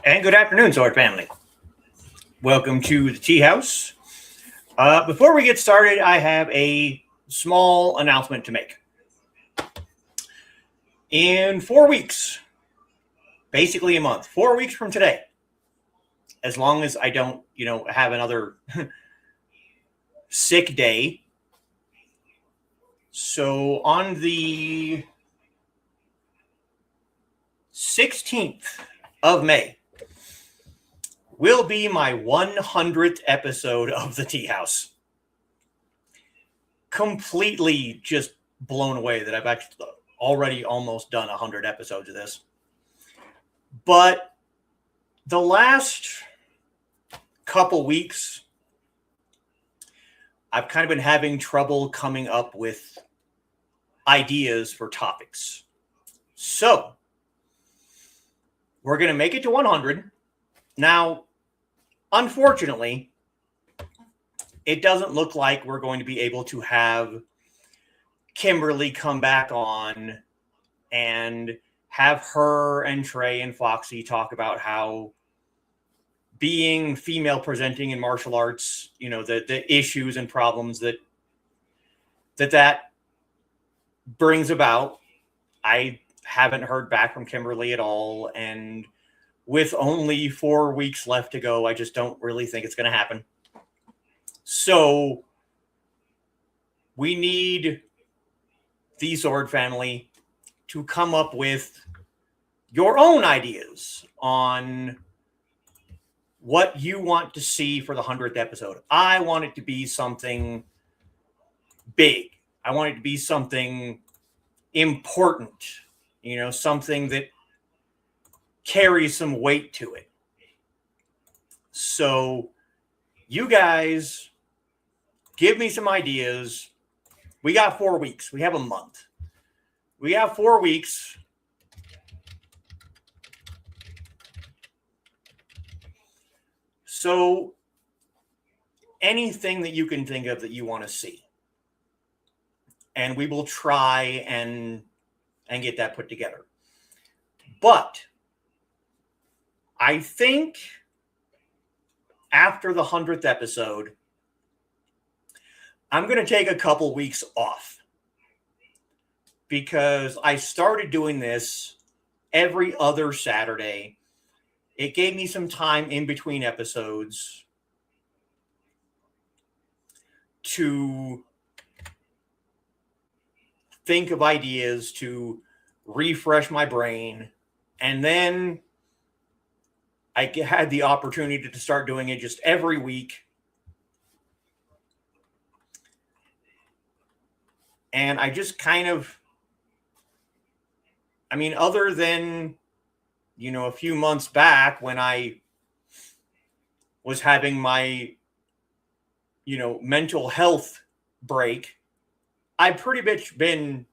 And good afternoon, Sword family. Welcome to the Teahouse. Before we get started, I have a small announcement to make. In 4 weeks, basically a month, 4 weeks from today, as long as I don't, have another sick day. So on the 16th of May, will be my 100th episode of the Teahouse. Completely just blown away that I've actually already almost done 100 episodes of this. But the last couple weeks, I've kind of been having trouble coming up with ideas for topics. So we're going to make it to 100. Now, unfortunately, it doesn't look like we're going to be able to have Kimberly come back on and have her and Trey and Foxy talk about how being female presenting in martial arts, the issues and problems that brings about. I haven't heard back from Kimberly at all, and with only 4 weeks left to go, I just don't really think it's going to happen. So we need the Sword family to come up with your own ideas on what you want to see for the 100th episode. I want it to be something big. I want it to be something important, something that carries some weight to it. So you guys give me some ideas. We got 4 weeks. We have a month. We have 4 weeks. So anything that you can think of that you want to see. And we will try and get that put together. But I think after the 100th episode, I'm going to take a couple weeks off because I started doing this every other Saturday. It gave me some time in between episodes to think of ideas, to refresh my brain, and then I had the opportunity to start doing it just every week. And I just kind of, other than, a few months back when I was having my, mental health break, I've pretty much been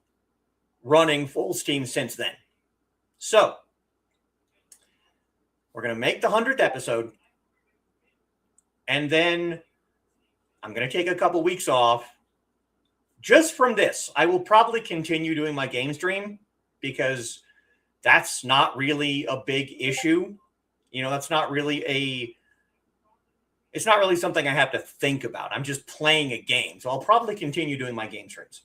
running full steam since then. So we're going to make the 100th episode, and then I'm going to take a couple weeks off just from this. I will probably continue doing my game stream because that's not really a big issue. That's not really it's not really something I have to think about. I'm just playing a game. So I'll probably continue doing my game streams.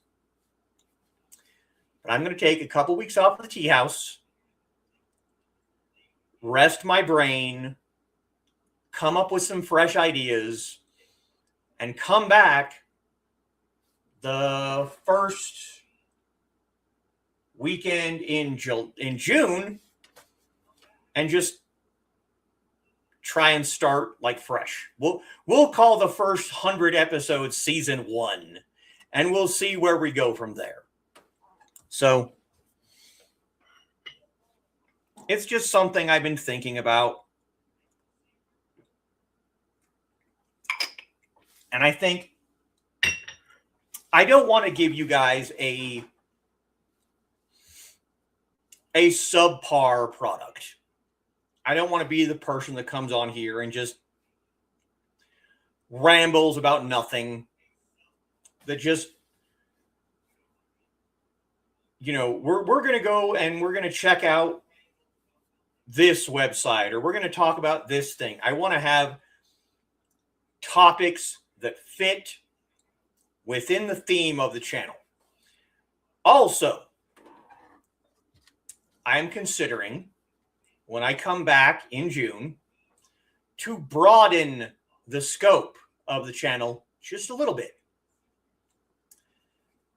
But I'm going to take a couple weeks off of the Teahouse, rest my brain, come up with some fresh ideas, and come back the first weekend in June and just try and start like fresh. We'll call the first 100 episodes season 1, and we'll see where we go from there. So it's just something I've been thinking about. And I think I don't want to give you guys a subpar product. I don't want to be the person that comes on here and just rambles about nothing. That just, we're going to go and we're going to check out this website, or we're going to talk about this thing. I want to have topics that fit within the theme of the channel. Also, I'm considering, when I come back in June, to broaden the scope of the channel just a little bit.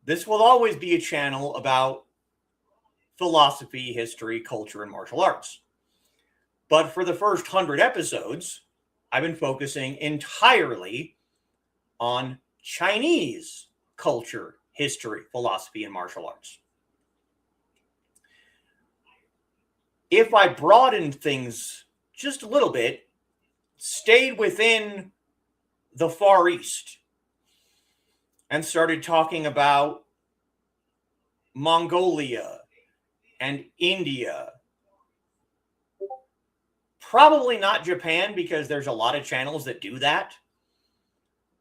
This will always be a channel about philosophy, history, culture, and martial arts. But for the first 100 episodes, I've been focusing entirely on Chinese culture, history, philosophy, and martial arts. If I broadened things just a little bit, stayed within the Far East, and started talking about Mongolia and India, probably not Japan, because there's a lot of channels that do that.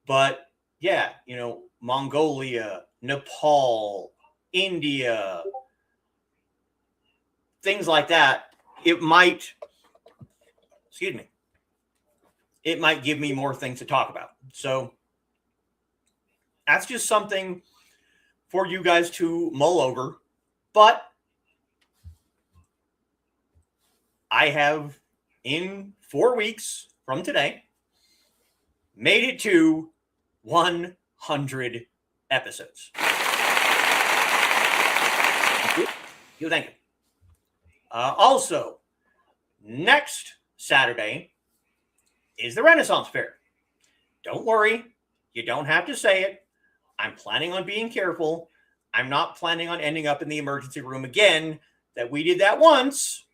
But yeah, you know, Mongolia, Nepal, India, things like that. It might give me more things to talk about. So that's just something for you guys to mull over. But I have, in 4 weeks from today, made it to 100 episodes. Thank you. Thank you. Also, next Saturday is the Renaissance Fair. Don't worry, you don't have to say it. I'm planning on being careful. I'm not planning on ending up in the emergency room again. That we did that once.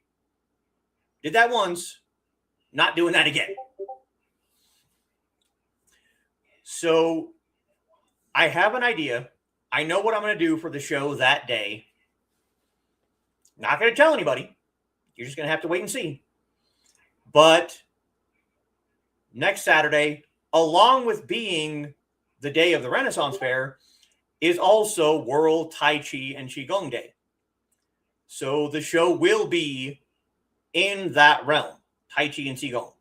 Not doing that again. So I have an idea. I know what I'm going to do for the show that day. Not going to tell anybody. You're just going to have to wait and see. But next Saturday, along with being the day of the Renaissance Fair, is also World Tai Chi and Qigong Day. So the show will be in that realm, Tai Chi and Qigong.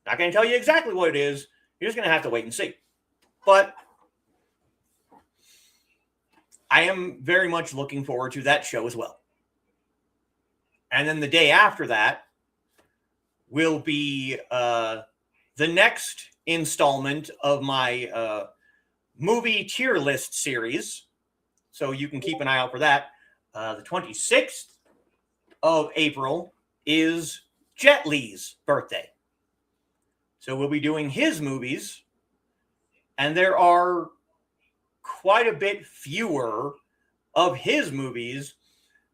Not going to tell you exactly what it is. You're just going to have to wait and see. But I am very much looking forward to that show as well. And then the day after that will be the next installment of my movie tier list series. So you can keep an eye out for that. The 26th of April is Jet Li's birthday. So we'll be doing his movies. And there are quite a bit fewer of his movies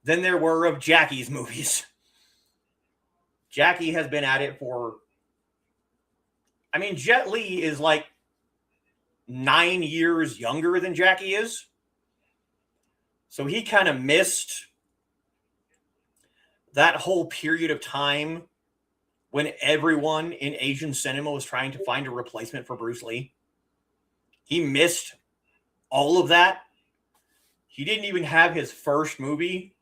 than there were of Jackie's movies. Jackie has been at it for... I mean, Jet Li is like 9 years younger than Jackie is. So he kind of missed that whole period of time when everyone in Asian cinema was trying to find a replacement for Bruce Lee. He missed all of that. He didn't even have his first movie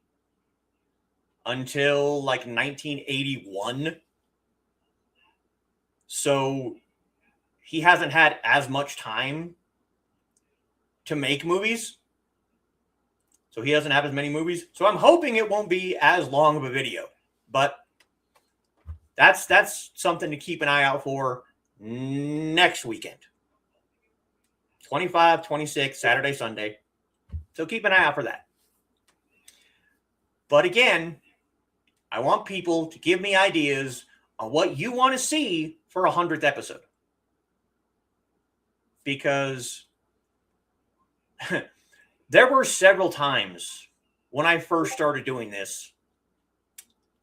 until like 1981. So he hasn't had as much time to make movies. So he doesn't have as many movies. So I'm hoping it won't be as long of a video. But that's something to keep an eye out for next weekend. 25, 26, Saturday, Sunday. So keep an eye out for that. But again, I want people to give me ideas on what you want to see for 100th episode. Because there were several times when I first started doing this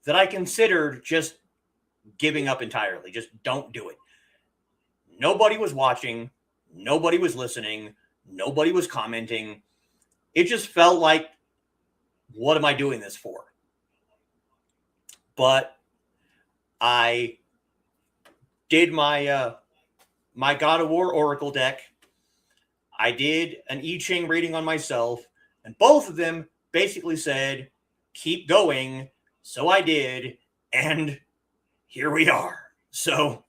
that I considered just giving up entirely. Just don't do it. Nobody was watching. Nobody was listening. Nobody was commenting. It just felt like, what am I doing this for? But I did my my God of War Oracle deck. I did an I Ching reading on myself, and both of them basically said, keep going. So I did, And here we are. So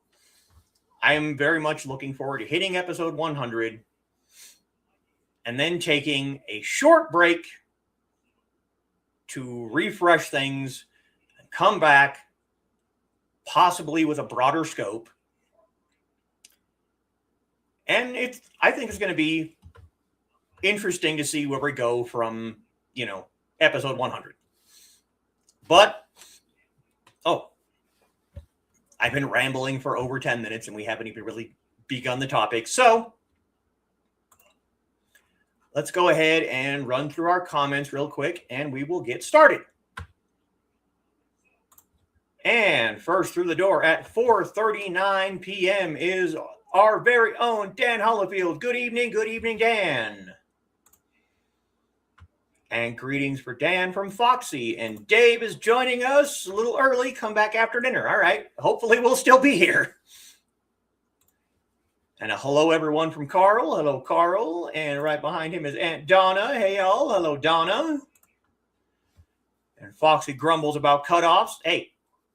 I am very much looking forward to hitting episode 100 and then taking a short break to refresh things and come back, possibly with a broader scope. And I think it's going to be interesting to see where we go from, episode 100. But, I've been rambling for over 10 minutes and we haven't even really begun the topic. So let's go ahead and run through our comments real quick and we will get started. And first through the door at 4:39 p.m. is our very own Dan Hollifield. Good evening, Dan. And greetings for Dan from Foxy. And Dave is joining us a little early. Come back after dinner. All right. Hopefully we'll still be here. And a hello, everyone, from Carl. Hello, Carl. And right behind him is Aunt Donna. Hey, y'all. Hello, Donna. And Foxy grumbles about cutoffs. Hey,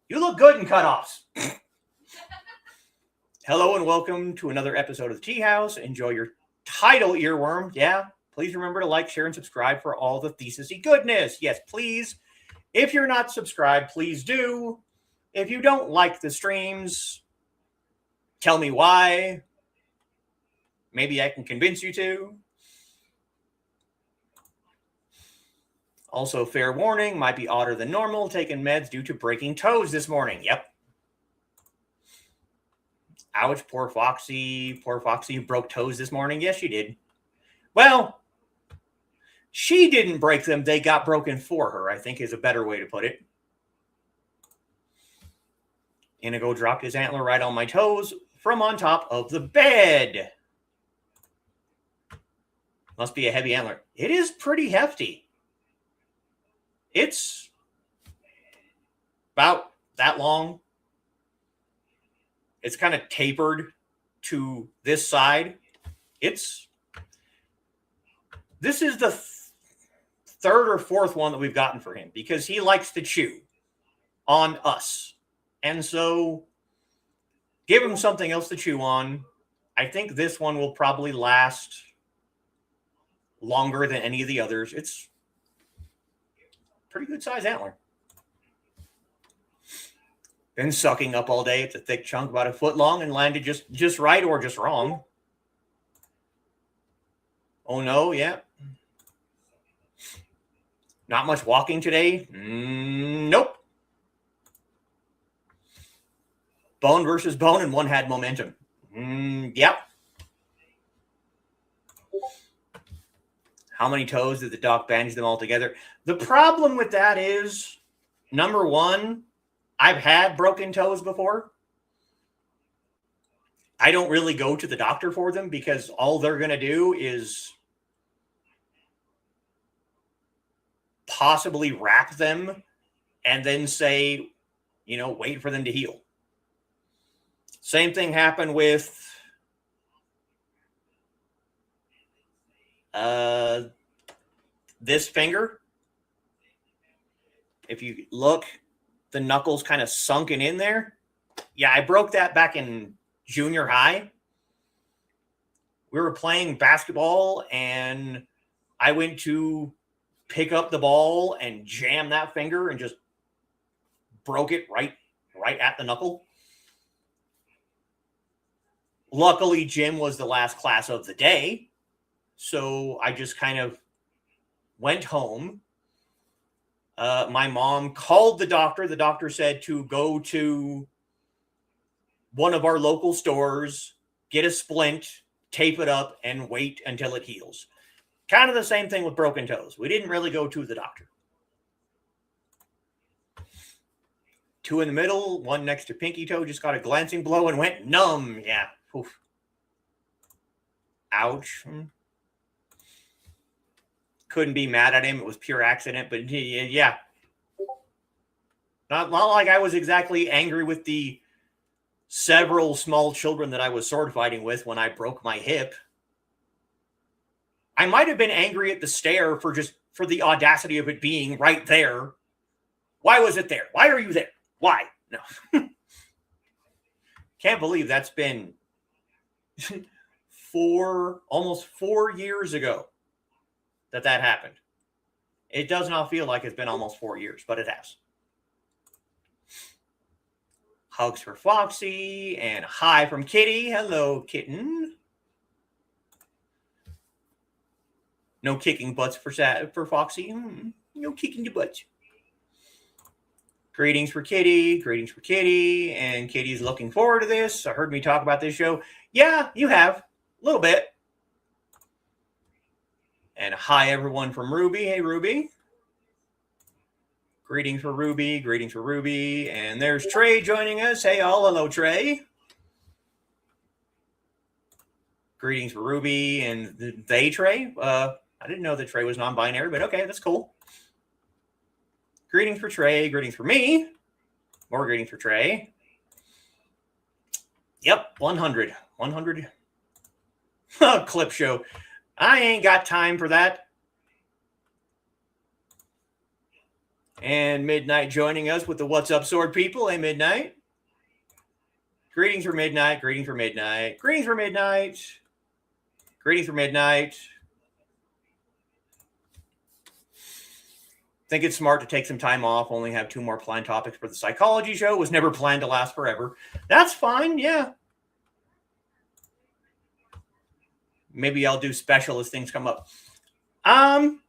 you look good in cutoffs. Hello and welcome to another episode of the Teahouse. Enjoy your title earworm. Yeah. Please remember to like, share, and subscribe for all the thesis-y goodness. Yes, please. If you're not subscribed, please do. If you don't like the streams, tell me why. Maybe I can convince you to. Also, fair warning, might be odder than normal, taking meds due to breaking toes this morning. Yep. Ouch, poor Foxy. Poor Foxy broke toes this morning. Yes, she did. Well, she didn't break them. They got broken for her, I think is a better way to put it. Inigo dropped his antler right on my toes from on top of the bed. Must be a heavy antler. It is pretty hefty. It's about that long. It's kind of tapered to this side. This is the third or fourth one that we've gotten for him because he likes to chew on us. And so give him something else to chew on. I think this one will probably last longer than any of the others. It's pretty good size antler. Been sucking up all day. It's a thick chunk, about a foot long, and landed just right or just wrong. Oh no, yeah. Not much walking today? Nope. Bone versus bone, and one had momentum. Yep. How many toes did the doc bandage them all together? The problem with that is, number one, I've had broken toes before. I don't really go to the doctor for them because all they're going to do is possibly wrap them and then say, wait for them to heal. Same thing happened with this finger. If you look, the knuckles kind of sunken in there. Yeah, I broke that back in junior high. We were playing basketball and I went to pick up the ball and jam that finger and just broke it right at the knuckle. Luckily, gym was the last class of the day, so I just kind of went home. My mom called the doctor. The doctor said to go to one of our local stores, get a splint, tape it up, and wait until it heals. Kind of the same thing with broken toes. We didn't really go to the doctor. Two in the middle, one next to pinky toe, just got a glancing blow and went numb. Yeah. Oof. Ouch. Couldn't be mad at him. It was pure accident, but yeah. Not like I was exactly angry with the several small children that I was sword fighting with when I broke my hip. I might have been angry at the stair for the audacity of it being right there. Why was it there? Why are you there? Why? No. Can't believe that's been almost 4 years ago that happened. It does not feel like it's been almost 4 years, but it has. Hugs for Foxy and hi from Kitty. Hello, kitten. No kicking butts for Foxy. No kicking the butts. Greetings for Kitty. Greetings for Kitty. And Kitty's looking forward to this. I heard me talk about this show. Yeah, you have. A little bit. And hi, everyone from Ruby. Hey, Ruby. Greetings for Ruby. Greetings for Ruby. And there's Trey joining us. Hey, all. Hello, Trey. Greetings for Ruby. And they, Trey. I didn't know that Trey was non-binary, but okay, that's cool. Greetings for Trey. Greetings for me. More greetings for Trey. Yep, 100. 100. Clip show. I ain't got time for that. And Midnight joining us with the What's Up Sword people. Hey, Midnight. Greetings for Midnight. Greetings for Midnight. Greetings for Midnight. Greetings for Midnight. Think it's smart to take some time off, only have 2 more planned topics for the psychology show. It was never planned to last forever. That's fine, yeah. Maybe I'll do special as things come up. I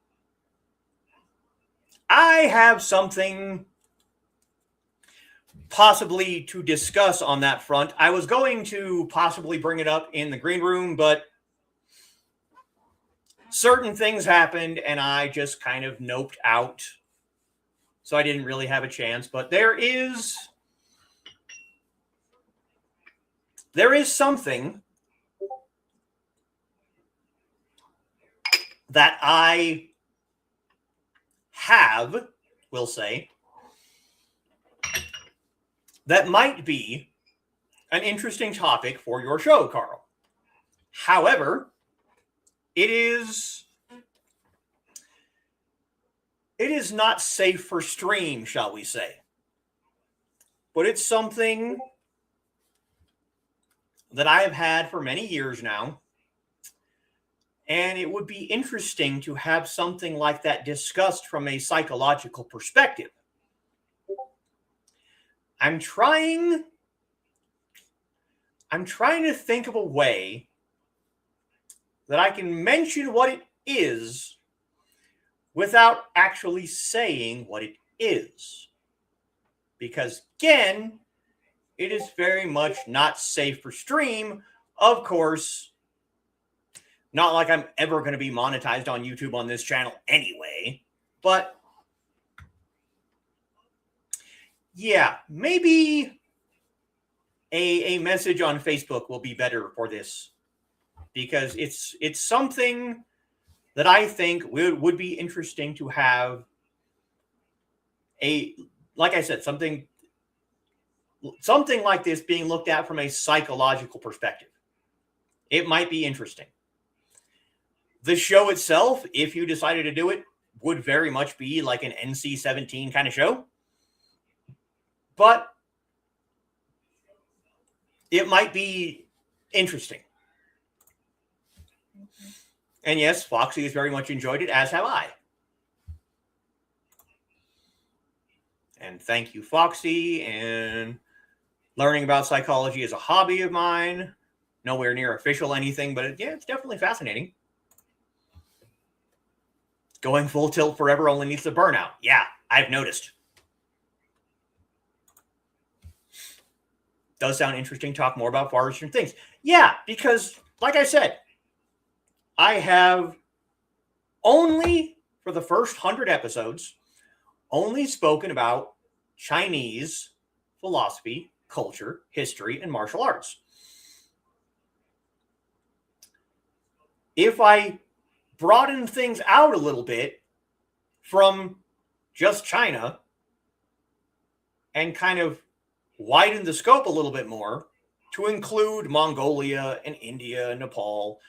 have something possibly to discuss on that front. I was going to possibly bring it up in the green room, but certain things happened and I just kind of noped out. So I didn't really have a chance, but there is something that I have, we'll say, that might be an interesting topic for your show, Carl. However, it is not safe for stream, shall we say. But it's something that I have had for many years now. And it would be interesting to have something like that discussed from a psychological perspective. I'm trying to think of a way that I can mention what it is without actually saying what it is. Because, again, it is very much not safe for stream. Of course, not like I'm ever going to be monetized on YouTube on this channel anyway. But, yeah, maybe a message on Facebook will be better for this. Because it's something that I think would be interesting to have like I said, something like this being looked at from a psychological perspective. It might be interesting. The show itself, if you decided to do it, would very much be like an NC-17 kind of show. But it might be interesting. And yes, Foxy has very much enjoyed it, as have I. And thank you, Foxy. And learning about psychology is a hobby of mine. Nowhere near official anything, but yeah, it's definitely fascinating. Going full tilt forever only needs to burn out. Yeah, I've noticed. Does sound interesting. Talk more about far different things. Yeah, because, like I said, I have only, for the first 100 episodes, only spoken about Chinese philosophy, culture, history, and martial arts. If I broaden things out a little bit from just China and kind of widen the scope a little bit more to include Mongolia and India and Nepal,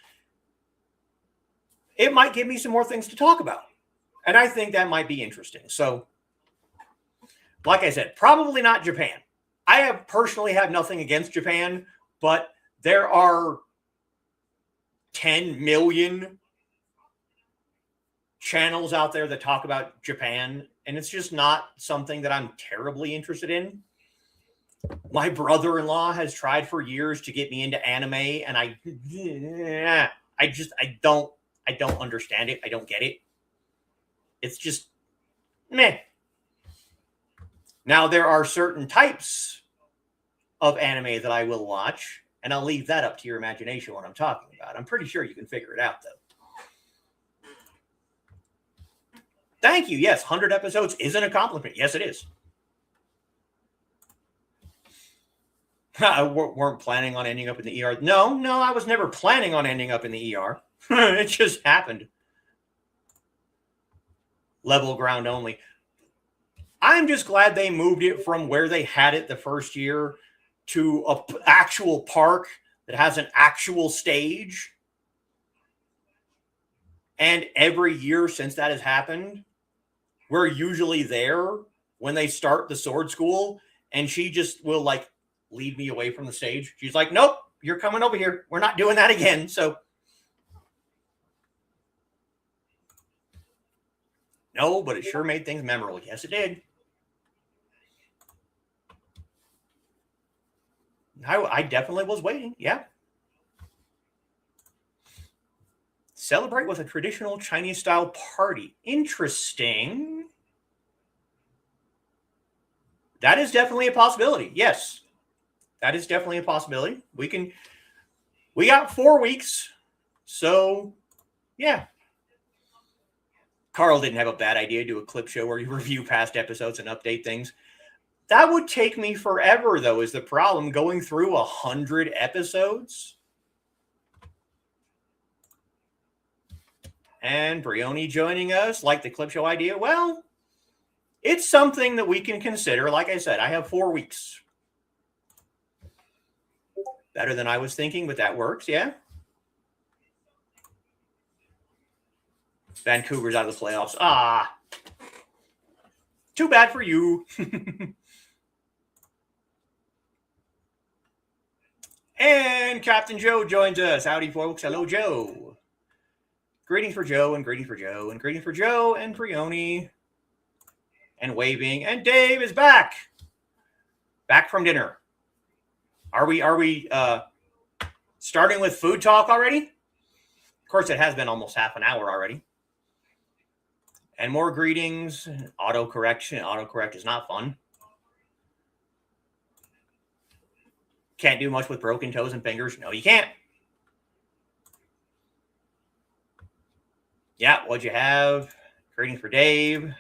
it might give me some more things to talk about. And I think that might be interesting. So like I said, probably not Japan. I personally have nothing against Japan, but there are 10 million channels out there that talk about Japan, and it's just not something that I'm terribly interested in. My brother-in-law has tried for years to get me into anime, and I don't understand it. I don't get it. It's just meh. Now, there are certain types of anime that I will watch, and I'll leave that up to your imagination what I'm talking about. I'm pretty sure you can figure it out, though. Thank you. Yes, 100 episodes is an accomplishment. Yes, it is. I weren't planning on ending up in the ER. No, I was never planning on ending up in the ER. It just happened. Level ground only. I'm just glad they moved it from where they had it the first year to an actual park that has an actual stage. And every year since that has happened, we're usually there when they start the sword school, and she just will like lead me away from the stage. She's like, nope, you're coming over here. We're not doing that again. So no, but it sure made things memorable. Yes, it did. I definitely was waiting. Yeah. Celebrate with a traditional Chinese style party. Interesting. That is definitely a possibility. Yes. That is definitely a possibility. We got 4 weeks. So, yeah. Carl didn't have a bad idea to do a clip show where you review past episodes and update things. That would take me forever, though, is the problem. Going through 100 episodes. And Brioni joining us, like the clip show idea. Well, it's something that we can consider. Like I said, I have 4 weeks. Better than I was thinking, but that works, yeah. Vancouver's out of the playoffs. Ah. Too bad for you. And Captain Joe joins us. Howdy, folks. Hello, Joe. Greetings for Joe, and greetings for Joe, and greetings for Joe, and Brioni, and waving. And Dave is back. Back from dinner. Are we starting with food talk already? Of course, it has been almost half an hour already. And more greetings. Autocorrection. Autocorrect is not fun. Can't do much with broken toes and fingers. No, you can't. Yeah, what'd you have? Greetings for Dave.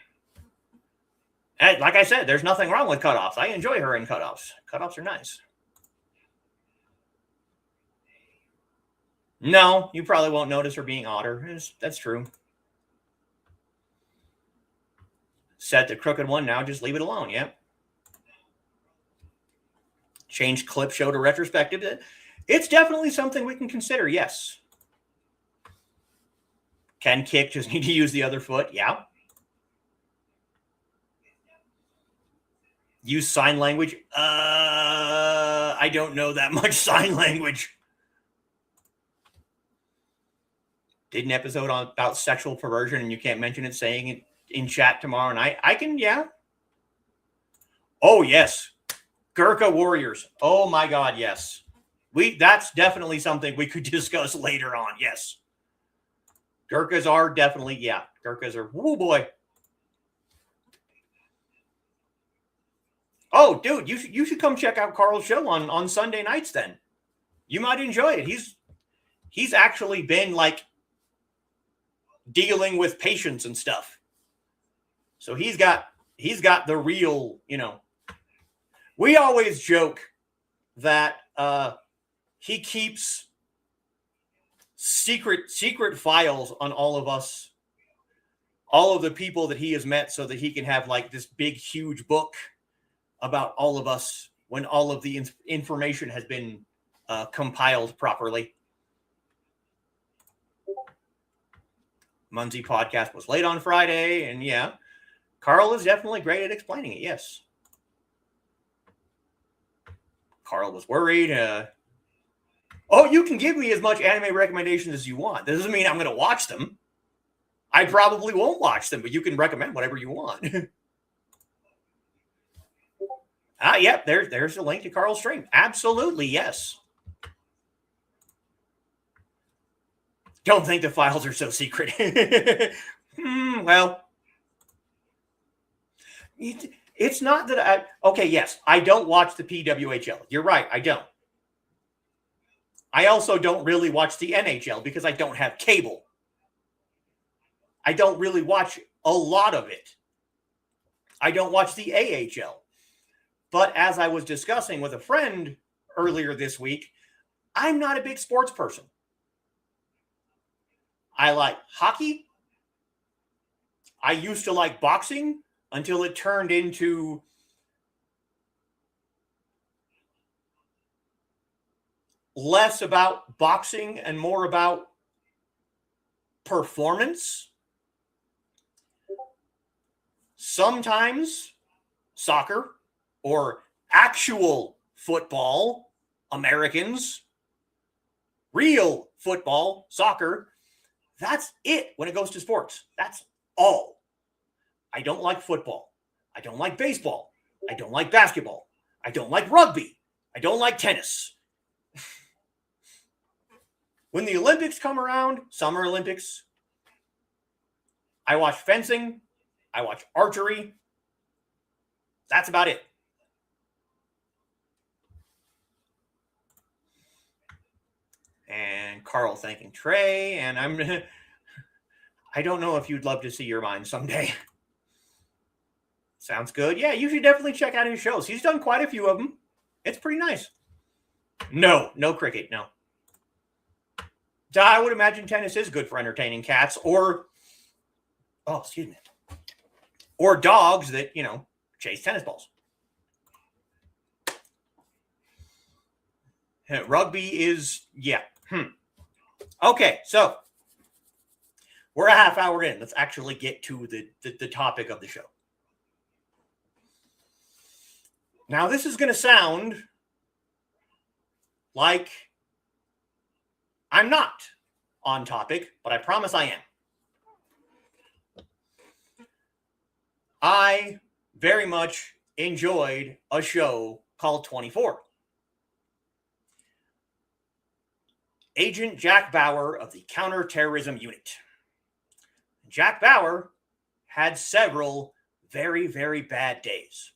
And like I said, there's nothing wrong with cutoffs. I enjoy her in cutoffs. Cutoffs are nice. No, you probably won't notice her being odder. That's true. Set the crooked one now. Just leave it alone. Yep. Change clip show to retrospective. It's definitely something we can consider. Yes. Can kick, just need to use the other foot. Yeah. Use sign language. I don't know that much sign language. Did an episode about sexual perversion, and you can't mention it, saying it in chat tomorrow night. I can, yeah. Oh, yes. Gurkha Warriors. Oh, my God, yes. That's definitely something we could discuss later on. Yes. Gurkhas are definitely, yeah. Gurkhas are, woo boy. Oh, dude, you should come check out Carl's show on Sunday nights then. You might enjoy it. He's actually been like dealing with patients and stuff. So he's got the real, you know. We always joke that he keeps secret files on all of us, all of the people that he has met, so that he can have like this big, huge book about all of us when all of the information has been compiled properly. Munzie podcast was late on Friday, and yeah, Carl is definitely great at explaining it. Yes. Carl was worried. Oh, you can give me as much anime recommendations as you want. That doesn't mean I'm going to watch them. I probably won't watch them, but you can recommend whatever you want. Yep, there's a link to Carl's stream. Absolutely, yes. Don't think the files are so secret. Well, it's not that okay, yes, I don't watch the PWHL. You're right, I don't. I also don't really watch the NHL because I don't have cable. I don't really watch a lot of it. I don't watch the AHL. But as I was discussing with a friend earlier this week, I'm not a big sports person. I like hockey. I used to like boxing until it turned into less about boxing and more about performance. Sometimes soccer or actual football, Americans, real football, soccer, that's it when it goes to sports. That's all. I don't like football. I don't like baseball. I don't like basketball. I don't like rugby. I don't like tennis. When the Olympics come around, Summer Olympics, I watch fencing. I watch archery. That's about it. And Carl thanking Trey. And I don't know if you'd love to see your mind someday. Sounds good. Yeah, you should definitely check out his shows. He's done quite a few of them. It's pretty nice. No cricket, no. I would imagine tennis is good for entertaining cats or, or dogs that, chase tennis balls. Rugby is, yeah. Okay, so we're a half hour in. Let's actually get to the topic of the show. Now, this is going to sound like I'm not on topic, but I promise I am. I very much enjoyed a show called 24. Agent Jack Bauer of the Counterterrorism Unit. Jack Bauer had several very, very bad days.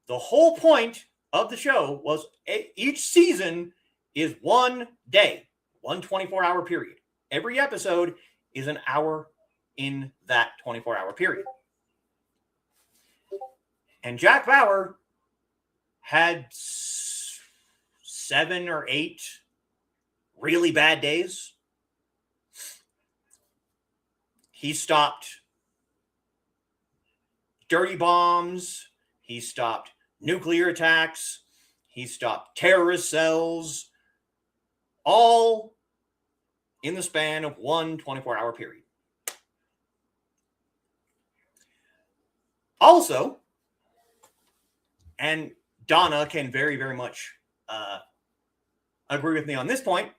The whole point of the show was each season is one day, one 24-hour period. Every episode is an hour in that 24-hour period. And Jack Bauer had 7 or 8 really bad days. He stopped dirty bombs. He stopped nuclear attacks. He stopped terrorist cells. All in the span of one 24-hour period. Also, and Donna can very, very much agree with me on this point,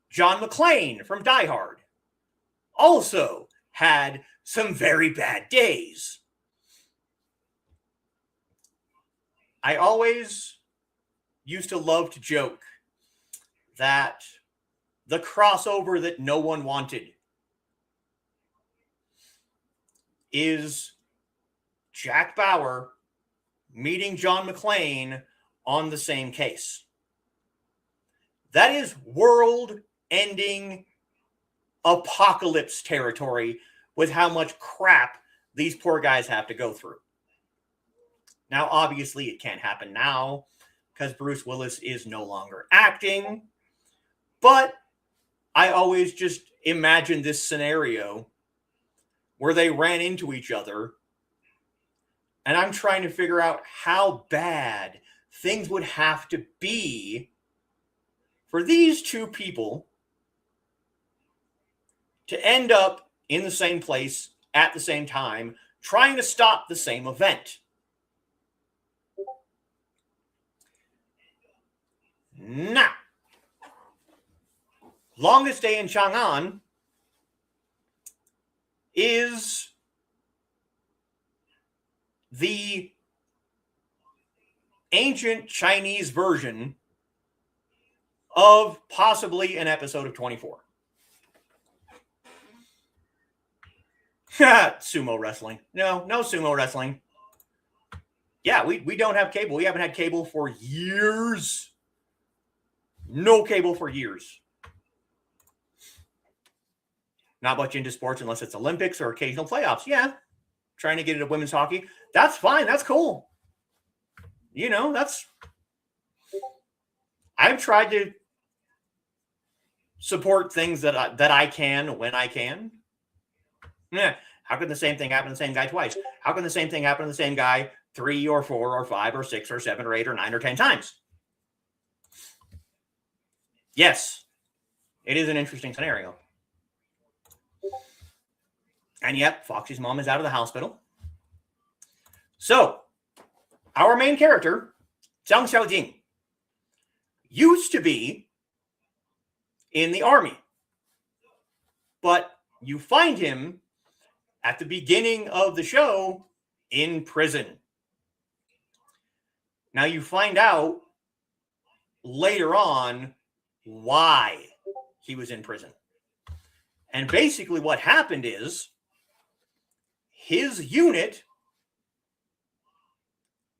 John McClane from Die Hard also had some very bad days. I always used to love to joke that the crossover that no one wanted is Jack Bauer meeting John McClane on the same case. That is world-ending apocalypse territory with how much crap these poor guys have to go through. Now, obviously, it can't happen now because Bruce Willis is no longer acting. But I always just imagine this scenario where they ran into each other, and I'm trying to figure out how bad things would have to be for these two people to end up in the same place at the same time, trying to stop the same event. Now, longest day in Chang'an is the ancient Chinese version of possibly an episode of 24. Sumo wrestling. No sumo wrestling. Yeah, we don't have cable. We haven't had cable for years. No cable for years. Not much into sports unless it's Olympics or occasional playoffs. Yeah. Trying to get into women's hockey. That's fine. That's cool. You know, I've tried to support things that I can when I can. Yeah. How can the same thing happen to the same guy twice? How can the same thing happen to the same guy 3 or 4 or 5 or 6 or 7 or 8 or 9 or 10 times? Yes, it is an interesting scenario. And yep, Foxy's mom is out of the hospital. So, our main character, Zhang Xiaojing, used to be in the army. But you find him at the beginning of the show in prison. Now you find out later on why he was in prison. And basically what happened is his unit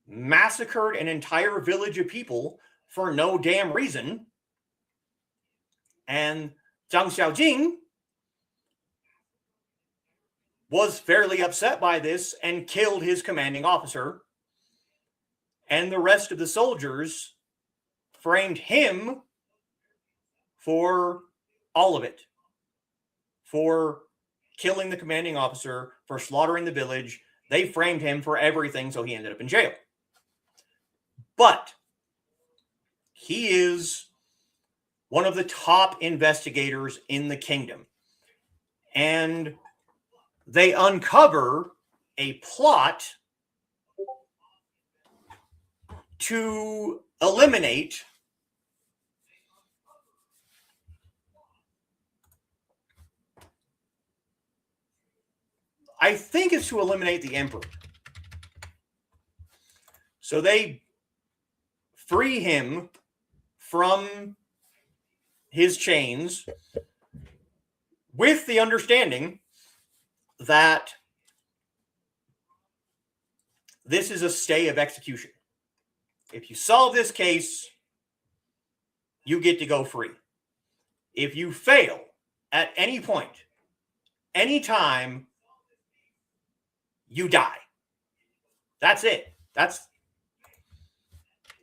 massacred an entire village of people for no damn reason. And Zhang Xiaojing was fairly upset by this and killed his commanding officer. And the rest of the soldiers framed him for all of it. For killing the commanding officer, for slaughtering the village. They framed him for everything, so he ended up in jail. But he is one of the top investigators in the kingdom. And they uncover a plot to eliminate I think it's to eliminate the emperor. So they free him from his chains with the understanding that this is a stay of execution. If you solve this case, you get to go free. If you fail at any point, any time, you die. That's it.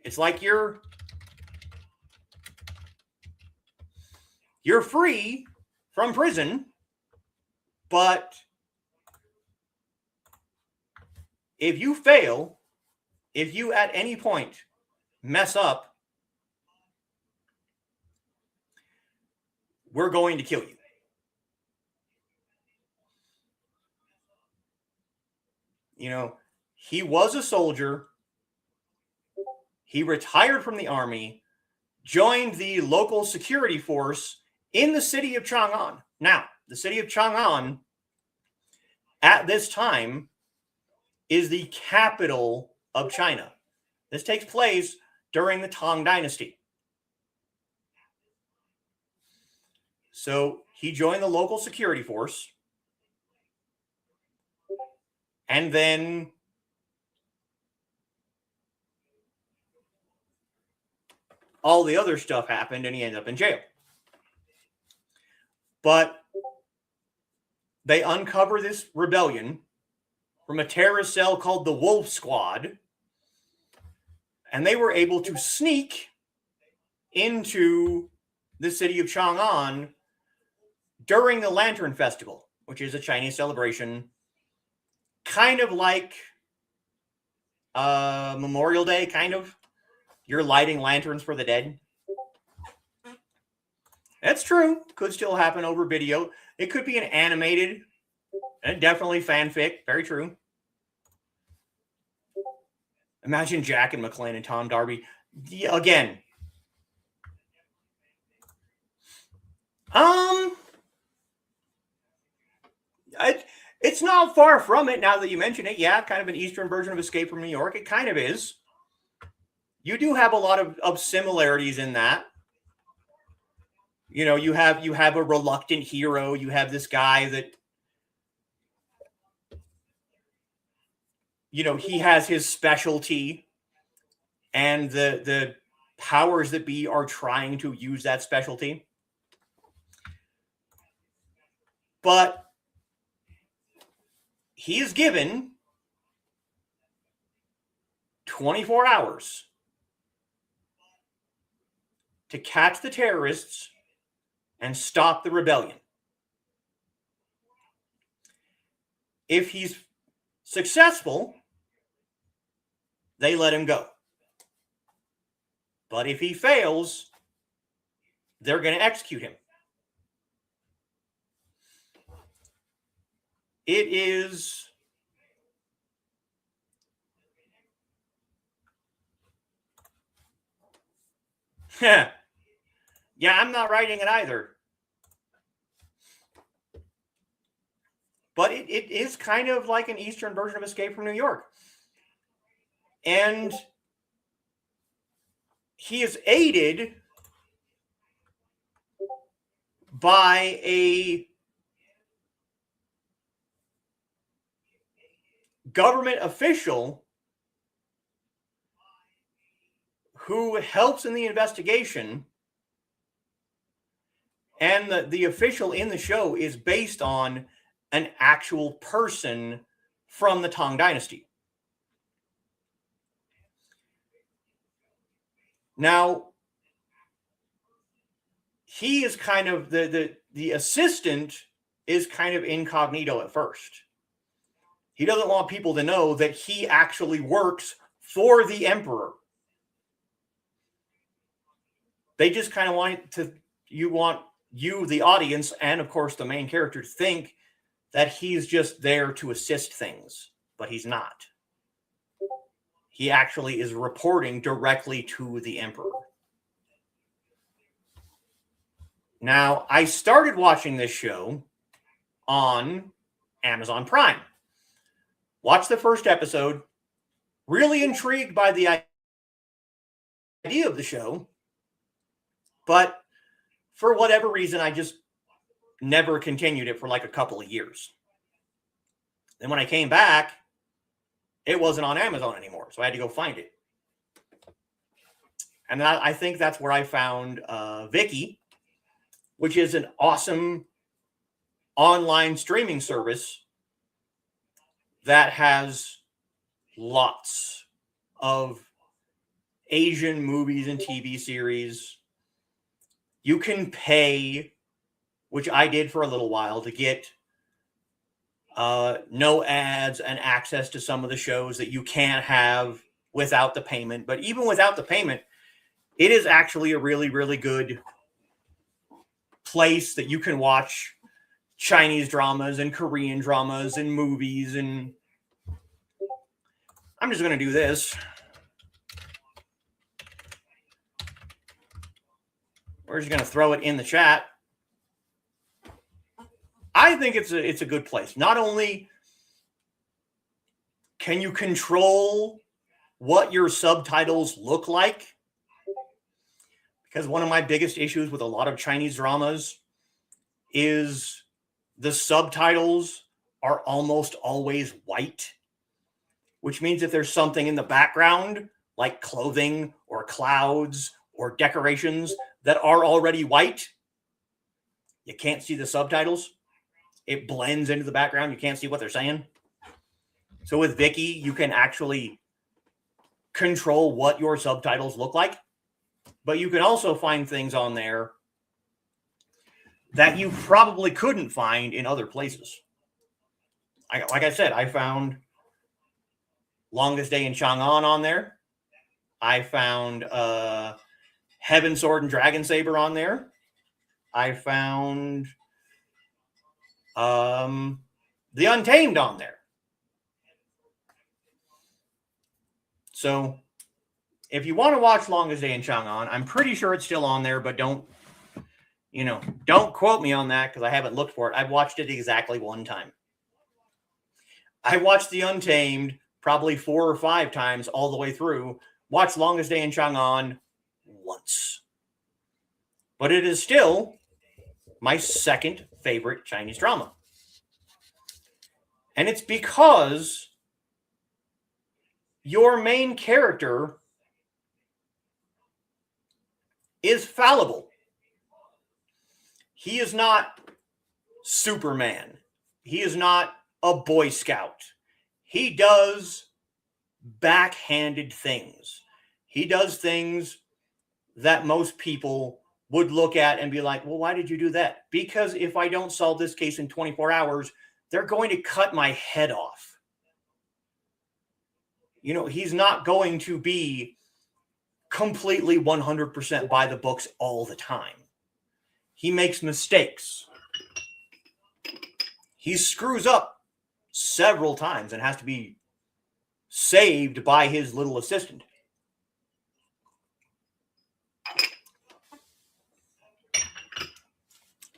It's like you're free from prison, but if you fail, if you at any point mess up, we're going to kill you. You know, he was a soldier. He retired from the army, joined the local security force in the city of Chang'an. Now, the city of Chang'an at this time is the capital of China. This takes place during the Tang Dynasty. So he joined the local security force. And then all the other stuff happened and he ended up in jail. But they uncover this rebellion from a terrorist cell called the Wolf Squad. And they were able to sneak into the city of Chang'an during the Lantern Festival, which is a Chinese celebration, kind of like Memorial Day, kind of. You're lighting lanterns for the dead. That's true. Could still happen over video. It could be an animated and definitely fanfic. Very true. Imagine Jack and McClane and Tom Darby. Again, It's not far from it now that you mention it. Yeah, kind of an Eastern version of Escape from New York. It kind of is. You do have a lot of similarities in that. You know, you have a reluctant hero. You have this guy that, you know, he has his specialty, and the powers that be are trying to use that specialty. But he is given 24 hours to catch the terrorists and stop the rebellion. If he's successful, they let him go. But if he fails, they're going to execute him. It is yeah, I'm not writing it either. But it is kind of like an Eastern version of Escape from New York. And he is aided by a government official who helps in the investigation. And the official in the show is based on an actual person from the Tang Dynasty. Now, he is kind of the assistant is kind of incognito at first. He doesn't want people to know that he actually works for the emperor. They just kind of want you, the audience, and of course the main character, to think that he's just there to assist things, but he's not. He actually is reporting directly to the emperor. Now, I started watching this show on Amazon Prime. Watched the first episode, really intrigued by the idea of the show, but for whatever reason, I just never continued it for like a couple of years. Then when I came back, it wasn't on Amazon anymore, so I had to go find it. And I think that's where I found Viki, which is an awesome online streaming service that has lots of Asian movies and TV series. You can pay, which I did for a little while, to get no ads and access to some of the shows that you can't have without the payment. But even without the payment, it is actually a really, really good place that you can watch Chinese dramas and Korean dramas and movies. And I'm just going to do this. We're just going to throw it in the chat. I think it's a good place. Not only can you control what your subtitles look like, because one of my biggest issues with a lot of Chinese dramas is the subtitles are almost always white, which means if there's something in the background, like clothing or clouds or decorations that are already white, you can't see the subtitles. It blends into the background. You can't see what they're saying. So with Viki, you can actually control what your subtitles look like, but you can also find things on there that you probably couldn't find in other places. Like I said, I found Longest Day in Chang'an on there. I found Heaven Sword and Dragon Saber on there. I found the Untamed on there. So if you want to watch Longest Day in Chang'an, I'm pretty sure it's still on there, but don't Don't quote me on that because I haven't looked for it. I've watched it exactly one time. I watched The Untamed probably 4 or 5 times all the way through. Watched Longest Day in Chang'an once. But it is still my second favorite Chinese drama. And it's because your main character is fallible. He is not Superman. He is not a Boy Scout. He does backhanded things. He does things that most people would look at and be like, well, why did you do that? Because if I don't solve this case in 24 hours, they're going to cut my head off. He's not going to be completely 100% by the books all the time. He makes mistakes. He screws up several times and has to be saved by his little assistant.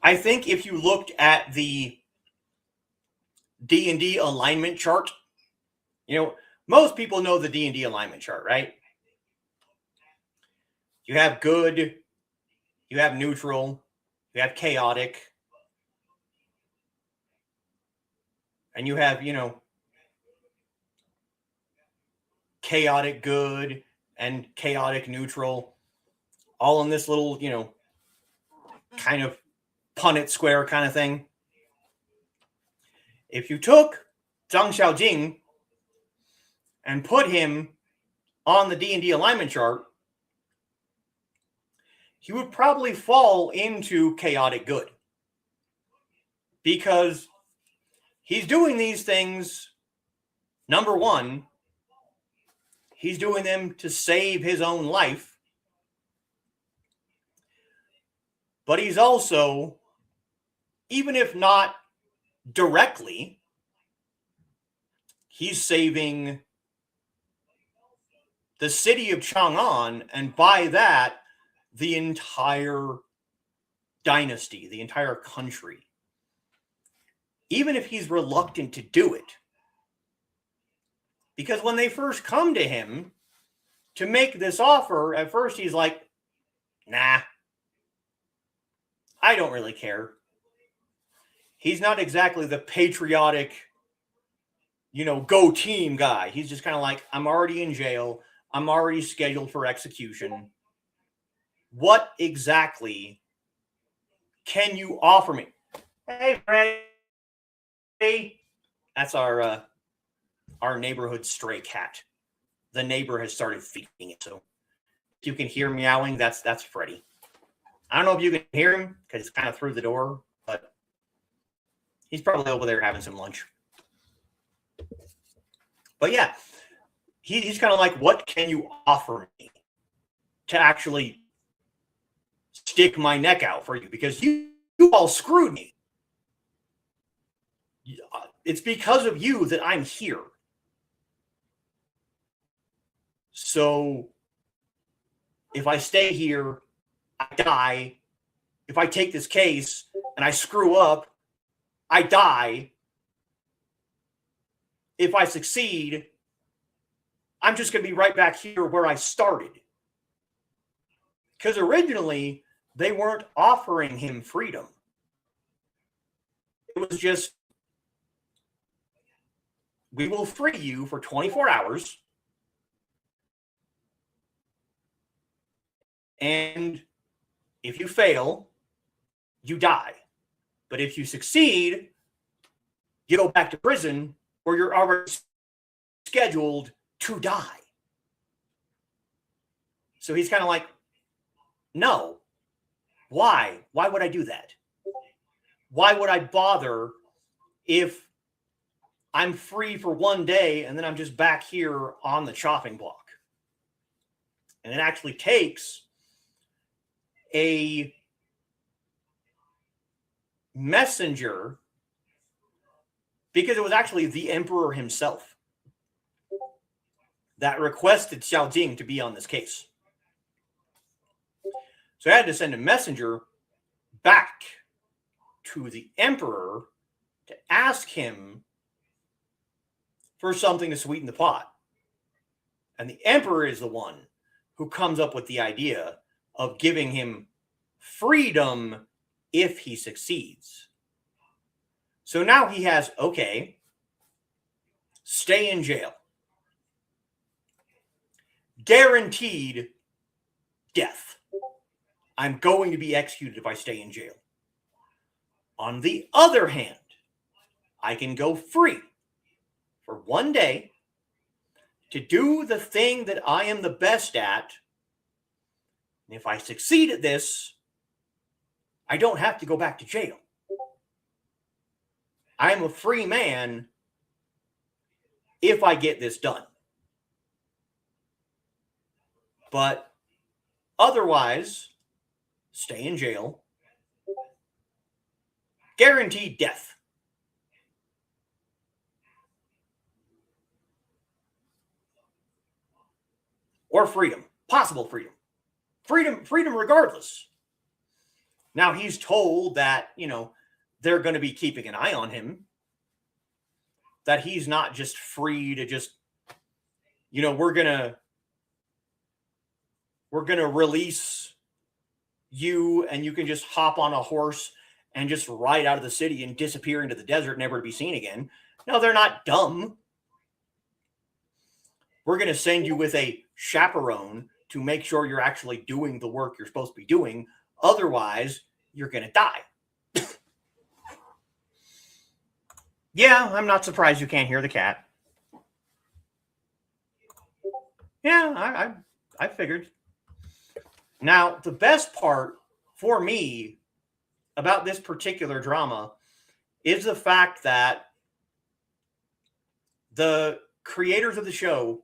I think if you looked at the D&D alignment chart, most people know the D&D alignment chart, right? You have good, you have neutral, you have chaotic, and you have, chaotic good and chaotic neutral, all in this little, kind of Punnett square kind of thing. If you took Zhang Xiaojing and put him on the D&D alignment chart, he would probably fall into chaotic good. Because he's doing these things, number one, he's doing them to save his own life. But he's also, even if not directly, he's saving the city of Chang'an, and by that, the entire dynasty, the entire country. Even if he's reluctant to do it. Because when they first come to him to make this offer, at first he's like, nah, I don't really care. He's not exactly the patriotic, go team guy. He's just kind of like, I'm already in jail. I'm already scheduled for execution. What exactly can you offer me? Hey, Freddy. That's our neighborhood stray cat. The neighbor has started feeding it. So if you can hear meowing, that's Freddy. I don't know if you can hear him because it's kind of through the door, but he's probably over there having some lunch. But yeah, he's kind of like, what can you offer me to actually stick my neck out for you? Because you all screwed me. It's because of you that I'm here. So if I stay here, I die. If I take this case and I screw up, I die. If I succeed, I'm just going to be right back here where I started. Because originally, they weren't offering him freedom. It was just, we will free you for 24 hours. And if you fail, you die. But if you succeed, you go back to prison where you're already scheduled to die. So he's kind of like, no. Why? Why would I do that? Why would I bother if I'm free for one day and then I'm just back here on the chopping block? And it actually takes a messenger, because it was actually the emperor himself that requested Xiaojing to be on this case. So I had to send a messenger back to the emperor to ask him for something to sweeten the pot. And the emperor is the one who comes up with the idea of giving him freedom if he succeeds. So now he has, okay, stay in jail. Guaranteed death. I'm going to be executed if I stay in jail. On the other hand, I can go free for one day to do the thing that I am the best at. And if I succeed at this, I don't have to go back to jail. I'm a free man if I get this done. But otherwise, stay in jail. Guaranteed death. Or freedom. Possible freedom. Freedom regardless. Now he's told that, they're going to be keeping an eye on him. That he's not just free to just, we're going to release you and you can just hop on a horse and just ride out of the city and disappear into the desert, never to be seen again. No, they're not dumb. We're going to send you with a chaperone to make sure you're actually doing the work you're supposed to be doing. Otherwise, you're going to die. Yeah, I'm not surprised you can't hear the cat. Yeah, I figured. Now, the best part for me about this particular drama is the fact that the creators of the show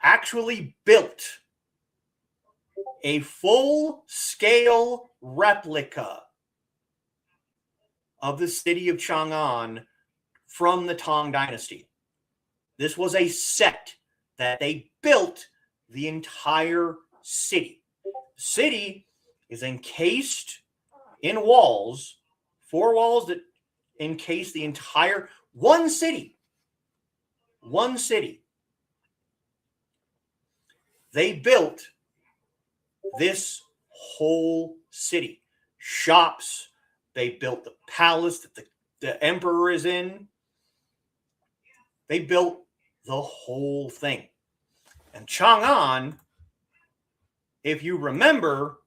actually built a full-scale replica of the city of Chang'an from the Tang Dynasty. This was a set that they built the entire city. The city is encased in walls, 4 walls that encase the entire one city. One city. They built this whole city. Shops. They built the palace that the emperor is in. They built the whole thing. And Chang'an, if you remember,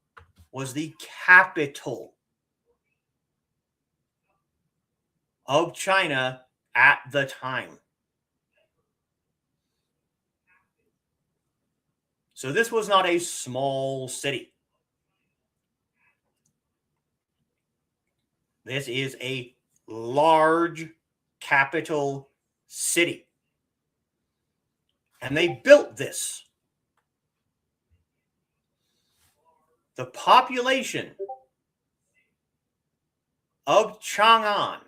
was the capital of China at the time. So this was not a small city. This is a large capital city. And they built this. The population of Chang'an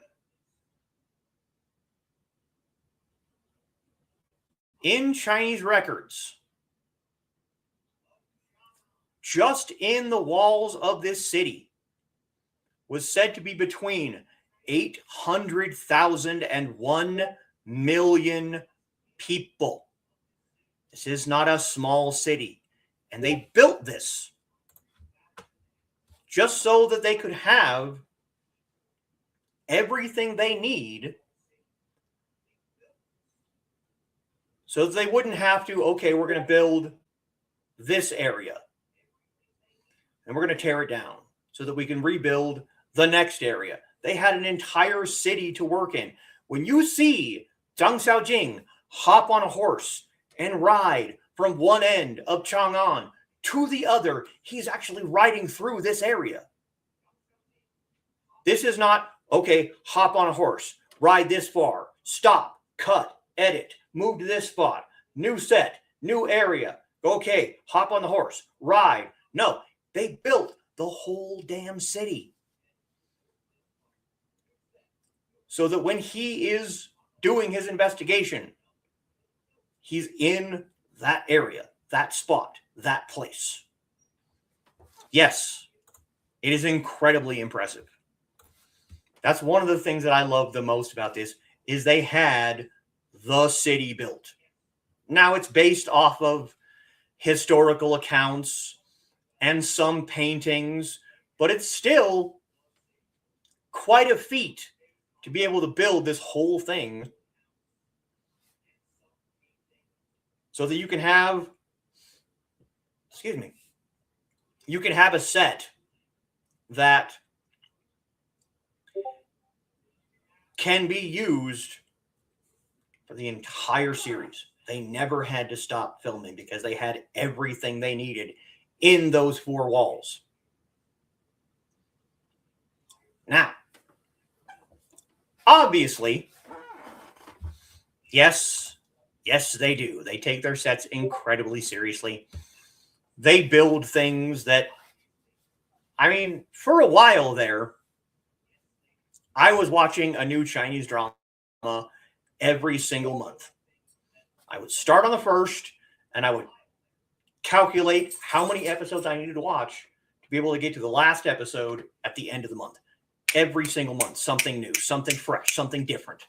in Chinese records, just in the walls of this city, was said to be between 800,000 and 1 million people. This is not a small city. And they built this just so that they could have everything they need, so that they wouldn't have to, okay, we're going to build this area and we're going to tear it down so that we can rebuild the next area. They had an entire city to work in. When you see Zhang Xiaojing hop on a horse and ride from one end of Chang'an to the other, he's actually riding through this area. This is not, okay, hop on a horse, ride this far, stop, cut, edit, move to this spot, new set, new area. Okay, hop on the horse, ride. No, they built the whole damn city. So that when he is doing his investigation, he's in that area, that spot, that place. Yes, It is incredibly impressive. That's one of the things that I love the most about this is they had the city built. Now it's based off of historical accounts and some paintings, but it's still quite a feat to be able to build this whole thing so that you can have, you can have a set that can be used for the entire series. They never had to stop filming because they had everything they needed in those four walls. Now, obviously, yes, they do. They take their sets incredibly seriously. They build things that, I mean, for a while there, I was watching a new Chinese drama every single month. I would start on the first, and I would calculate how many episodes I needed to watch to be able to get to the last episode at the end of the month. Every single month, something new, something fresh, something different.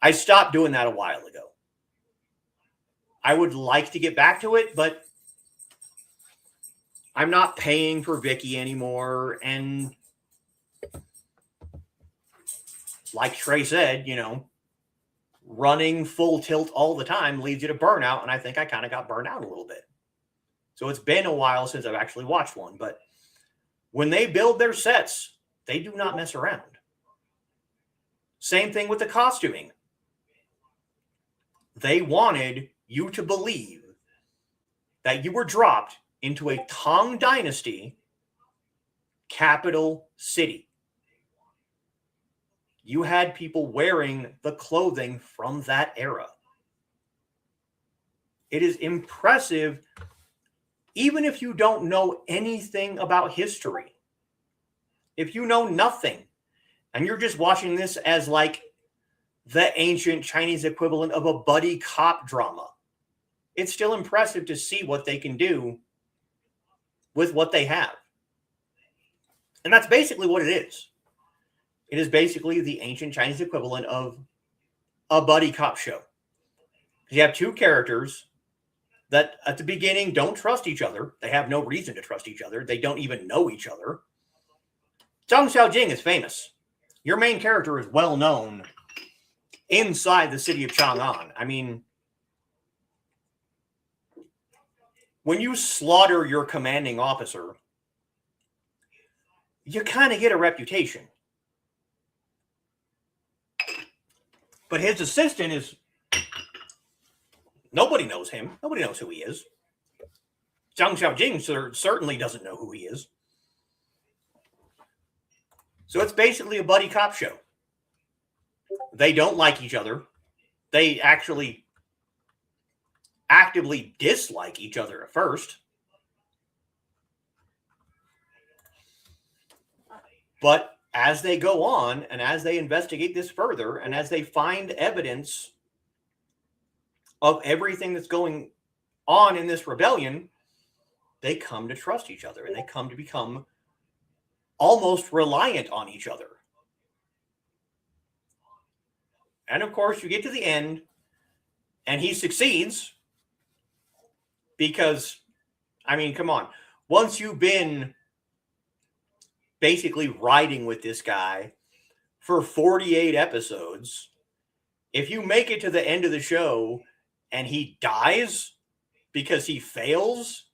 I stopped doing that a while ago. I would like to get back to it, but I'm not paying for Viki anymore, and like Trey said, you know, running full tilt all the time leads you to burnout, and I think I kind of got burned out a little bit. So it's been a while since I've actually watched one, but when they build their sets, they do not mess around. Same thing with the costuming. They wanted you to believe that you were dropped into a Tang Dynasty capital city. You had people wearing the clothing from that era. It is impressive, even if you don't know anything about history. If you know nothing, and you're just watching this as like the ancient Chinese equivalent of a buddy cop drama, it's still impressive to see what they can do with what they have. And that's basically what it is. It is basically the ancient Chinese equivalent of a buddy cop show. You have two characters that at the beginning don't trust each other. They have no reason to trust each other. They don't even know each other. Zhang Xiaojing is famous. Your main character is well known inside the city of Chang'an. I mean, when you slaughter your commanding officer, you kind of get a reputation. But his assistant is, nobody knows him. Nobody knows who he is. Zhang Xiaojing certainly doesn't know who he is. So it's basically a buddy cop show. They don't like each other. They actually actively dislike each other at first. But as they go on and as they investigate this further and as they find evidence of everything that's going on in this rebellion, they come to trust each other and they come to become almost reliant on each other. And of course, you get to the end and he succeeds because, I mean, come on. Once you've been basically riding with this guy for 48 episodes, if you make it to the end of the show and he dies because he fails,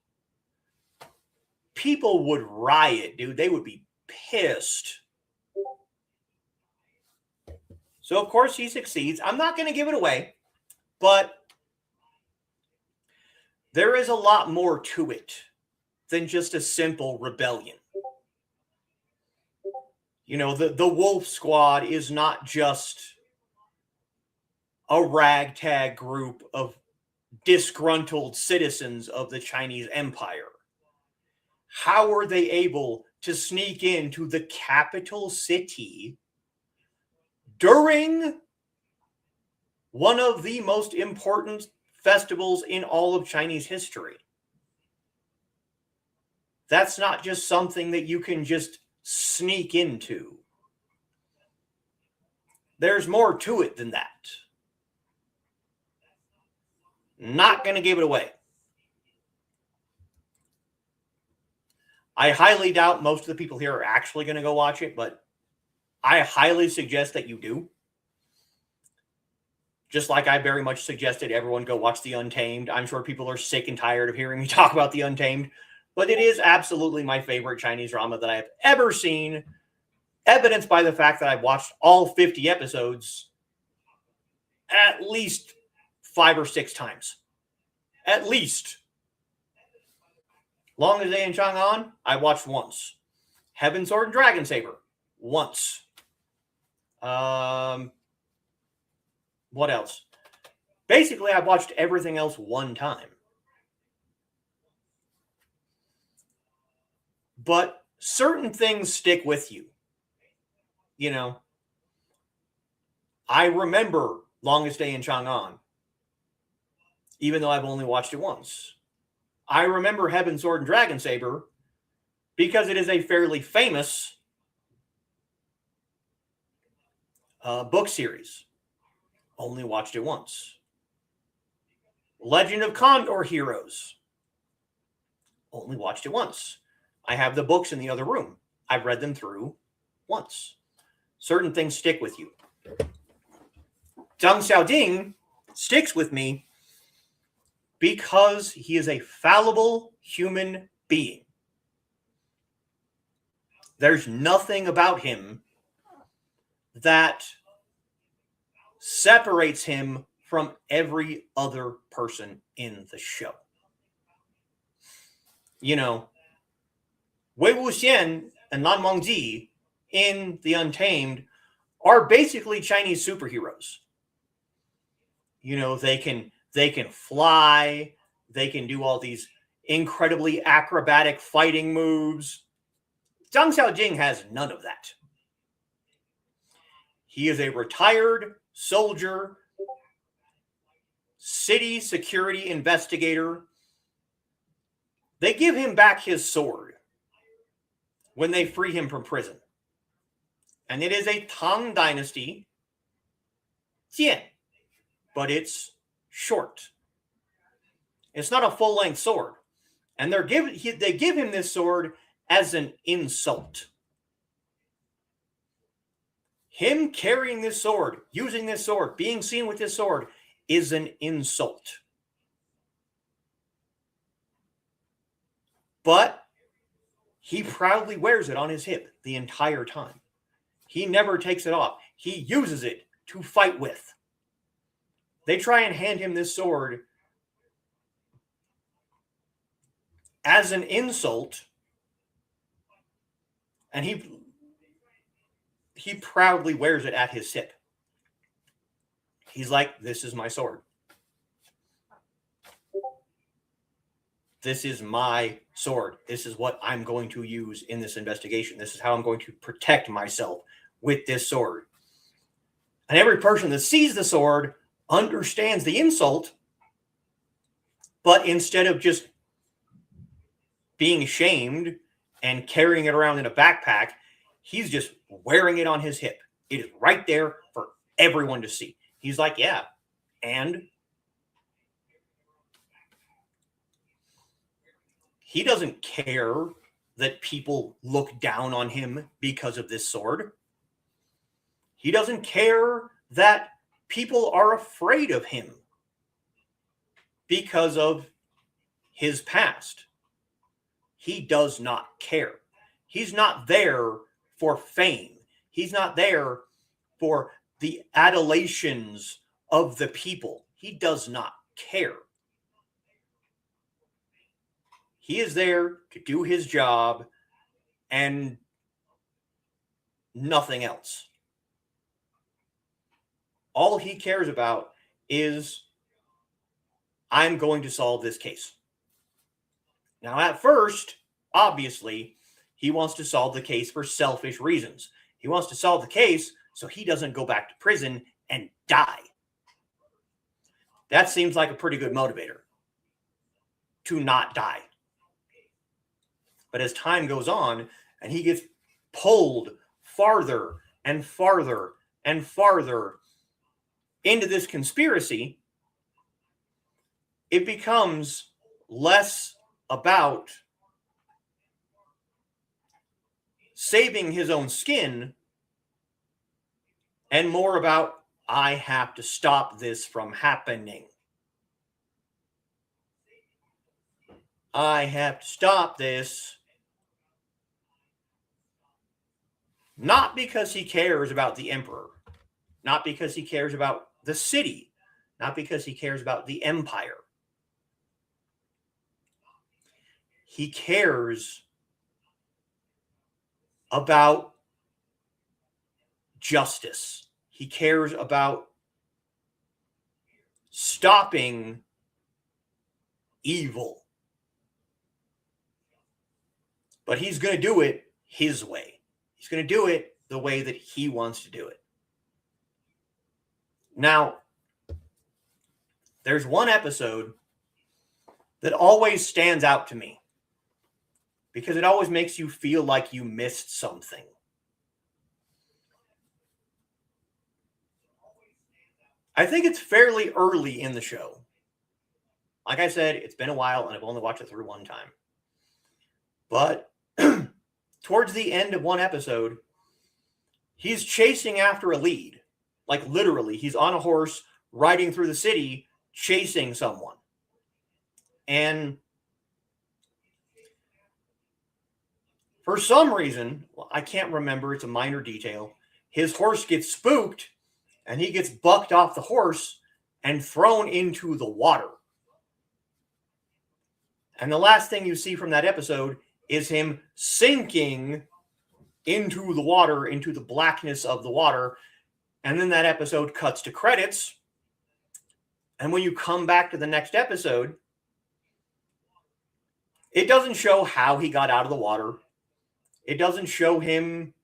people would riot, dude. They would be pissed. So, of course, he succeeds. I'm not going to give it away, but there is a lot more to it than just a simple rebellion. You know, the Wolf Squad is not just a ragtag group of disgruntled citizens of the Chinese Empire. How are they able to sneak into the capital city during one of the most important festivals in all of Chinese history? That's not just something that you can just sneak into. There's more to it than that. Not going to give it away. I highly doubt most of the people here are actually going to go watch it, but I highly suggest that you do. Just like I very much suggested everyone go watch The Untamed. I'm sure people are sick and tired of hearing me talk about The Untamed, but it is absolutely my favorite Chinese drama that I have ever seen, evidenced by the fact that I've watched all 50 episodes at least 5 or 6 times. At least. Longest Day in Chang'an, I watched once. Heaven, Sword, and Dragon Saber, once. What else? Basically, I've watched everything else one time. But certain things stick with you. You know, I remember Longest Day in Chang'an, even though I've only watched it once. I remember Heaven, Sword, and Dragon Saber because it is a fairly famous book series. Only watched it once. Legend of Condor Heroes. Only watched it once. I have the books in the other room. I've read them through once. Certain things stick with you. Zhang Xiaoding sticks with me because he is a fallible human being. There's nothing about him that separates him from every other person in the show. You know, Wei Wuxian and Lan Mengji in The Untamed are basically Chinese superheroes. You know, they can fly, they can do all these incredibly acrobatic fighting moves. Zhang Xiaojing has none of that. He is a retired soldier, city security investigator. They give him back his sword when they free him from prison. And it is a Tang Dynasty jian, but it's short. It's not a full-length sword. And they give him this sword as an insult. Him carrying this sword, using this sword, being seen with this sword is an insult. But he proudly wears it on his hip the entire time. He never takes it off. He uses it to fight with. They try and hand him this sword as an insult, and he proudly wears it at his hip. He's like, this is my sword. This is my sword. This is what I'm going to use in this investigation. This is how I'm going to protect myself with this sword. And every person that sees the sword understands the insult, but instead of just being shamed and carrying it around in a backpack, he's just wearing it on his hip. It is right there for everyone to see. He's like, yeah, and he doesn't care that people look down on him because of this sword. He doesn't care that people are afraid of him because of his past. He does not care. He's not there for fame. He's not there for the adulations of the people. He does not care. He is there to do his job and nothing else. All he cares about is, I'm going to solve this case. Now, at first, obviously, he wants to solve the case for selfish reasons. He wants to solve the case so he doesn't go back to prison and die. That seems like a pretty good motivator, to not die. But as time goes on and he gets pulled farther and farther and farther into this conspiracy, it becomes less about saving his own skin and more about, I have to stop this from happening. I have to stop this. Not because he cares about the emperor, not because he cares about the city, not because he cares about the empire. He cares about justice. He cares about stopping evil. But he's going to do it his way. He's going to do it the way that he wants to do it. Now, there's one episode that always stands out to me because it always makes you feel like you missed something. I think it's fairly early in the show. Like I said, it's been a while and I've only watched it through one time. But towards the end of one episode, he's chasing after a lead. Like literally, he's on a horse riding through the city, chasing someone. And for some reason, I can't remember, it's a minor detail, his horse gets spooked and he gets bucked off the horse and thrown into the water. And the last thing you see from that episode is him sinking into the water, into the blackness of the water. And then that episode cuts to credits. And when you come back to the next episode, it doesn't show how he got out of the water. It doesn't show him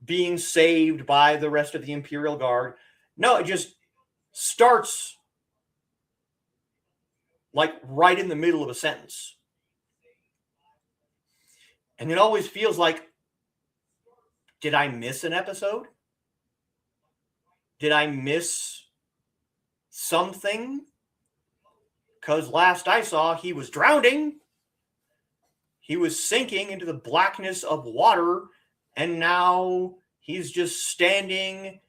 being saved by the rest of the Imperial Guard. No, it just starts like right in the middle of a sentence. And it always feels like, did I miss an episode? Did I miss something? Because last I saw, he was drowning. He was sinking into the blackness of water. And now he's just standing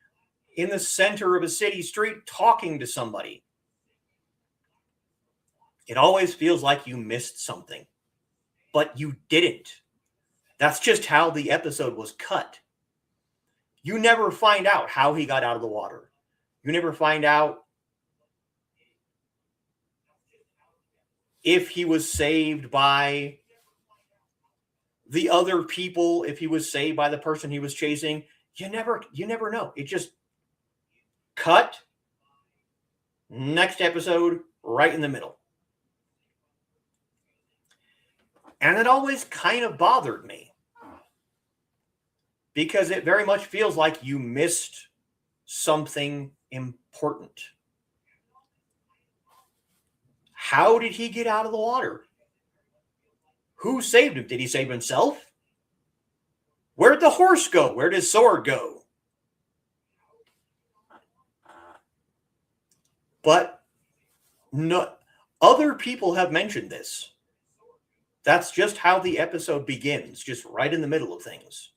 in the center of a city street talking to somebody. It always feels like you missed something, but you didn't. That's just how the episode was cut. You never find out how he got out of the water. You never find out if he was saved by the other people, if he was saved by the person he was chasing. You never know. It just cut. Next episode, right in the middle. And it always kind of bothered me because it very much feels like you missed something important. How did he get out of the water? Who saved him? Did he save himself? Where'd the horse go? Where'd his sword go? But no, other people have mentioned this. That's just how the episode begins, just right in the middle of things.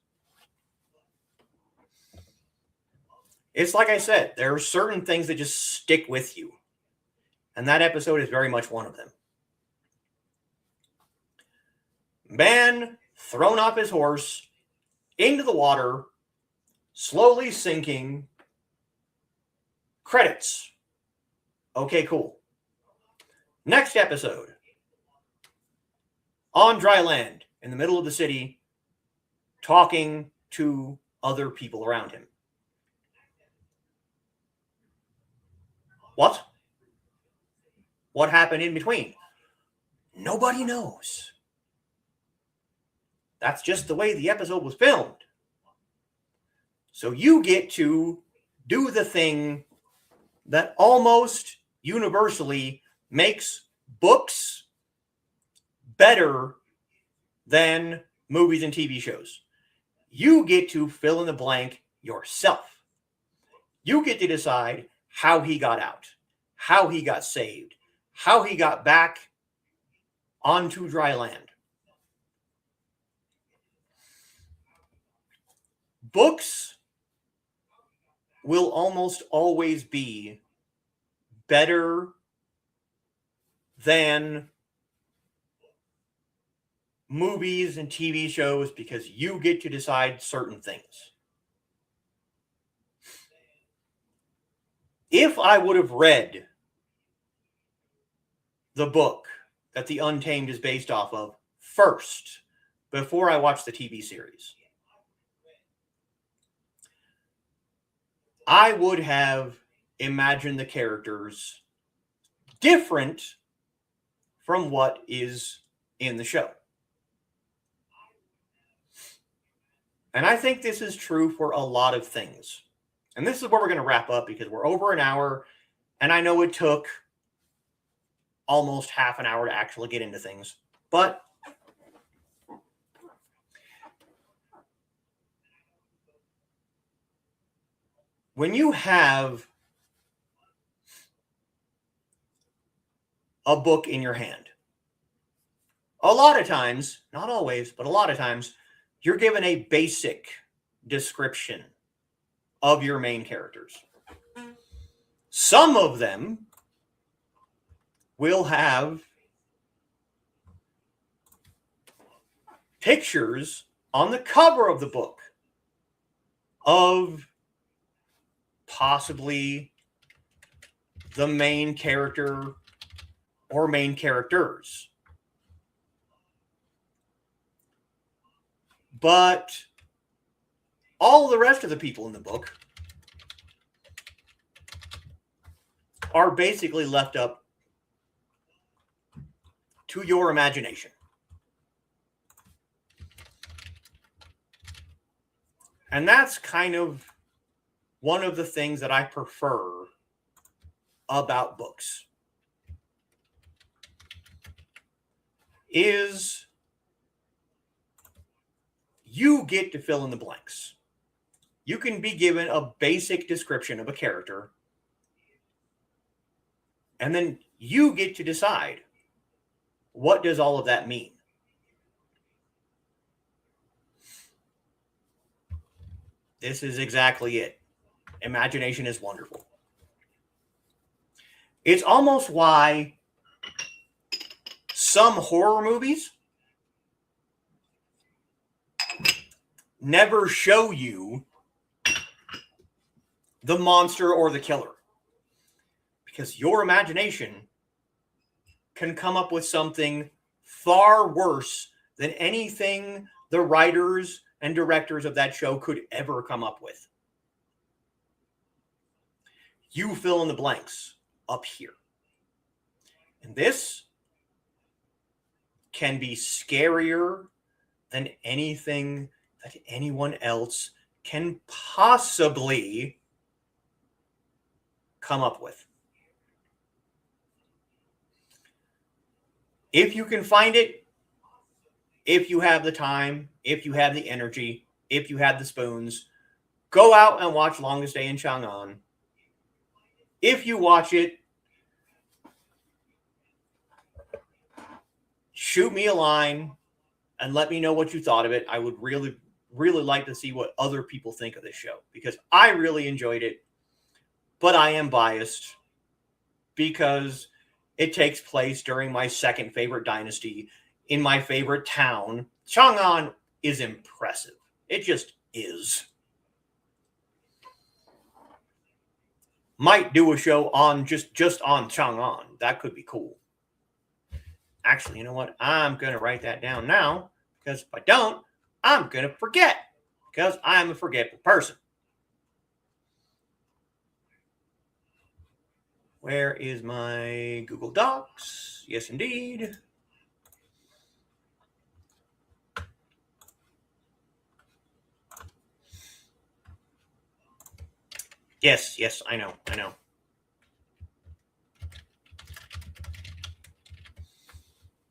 It's like I said, there are certain things that just stick with you. And that episode is very much one of them. Man thrown off his horse into the water, slowly sinking. Credits. Okay, cool. Next episode. On dry land, in the middle of the city, talking to other people around him. What? What happened in between? Nobody knows. That's just the way the episode was filmed. So you get to do the thing that almost universally makes books better than movies and TV shows. You get to fill in the blank yourself. You get to decide how he got out, how he got saved, how he got back onto dry land. Books will almost always be better than movies and TV shows because you get to decide certain things. If I would have read the book that the Untamed is based off of first, before I watched the TV series, I would have imagined the characters different from what is in the show. And I think this is true for a lot of things. And this is where we're going to wrap up because we're over an hour. And I know it took almost half an hour to actually get into things. But when you have a book in your hand, a lot of times, not always, but a lot of times, you're given a basic description of your main characters. Some of them will have pictures on the cover of the book of possibly the main character or main characters. But all the rest of the people in the book are basically left up to your imagination. And that's kind of one of the things that I prefer about books is you get to fill in the blanks. You can be given a basic description of a character, and then you get to decide, what does all of that mean? This is exactly it. Imagination is wonderful. It's almost why some horror movies never show you the monster or the killer. Because your imagination can come up with something far worse than anything the writers and directors of that show could ever come up with. You fill in the blanks up here. And this can be scarier than anything that anyone else can possibly come up with. If you can find it, if you have the time, if you have the energy, if you have the spoons, go out and watch Longest Day in Chang'an. If you watch it, shoot me a line and let me know what you thought of it. I would really, really like to see what other people think of this show because I really enjoyed it, but I am biased because it takes place during my second favorite dynasty in my favorite town. Chang'an is impressive. It just is. Might do a show on just on Chang'an. That could be cool. Actually, you know what? I'm going to write that down now because if I don't, I'm going to forget because I'm a forgetful person. Where is my Google Docs? Yes, indeed. Yes, I know.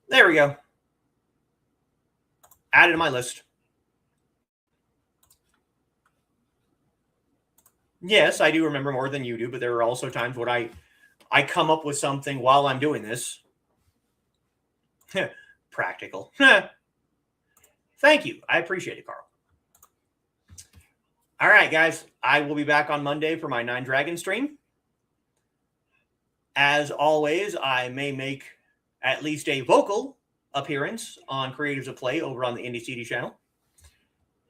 There we go. Added to my list. Yes, I do remember more than you do, but there are also times when I come up with something while I'm doing this. Practical. Thank you. I appreciate it, Carl. All right, guys. I will be back on Monday for my 9 Dragon stream. As always, I may make at least a vocal appearance on Creatives of Play over on the Indie CD channel.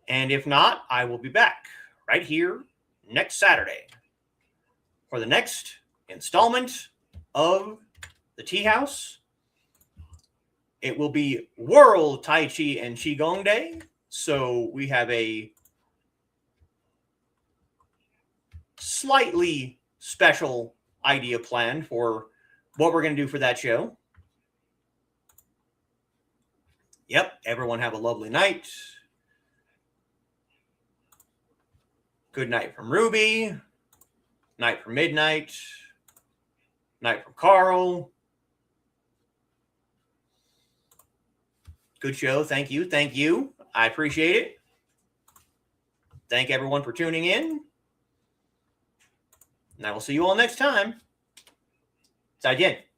And if not, I will be back right here next Saturday for the next installment of the Teahouse. It will be World Tai Chi and Qigong Day. So we have a slightly special idea planned for what we're going to do for that show. Yep, everyone have a lovely night. Good night from Ruby. Night from Midnight. Night from Carl. Good show. Thank you. Thank you. I appreciate it. Thank everyone for tuning in. And I will see you all next time. 再见。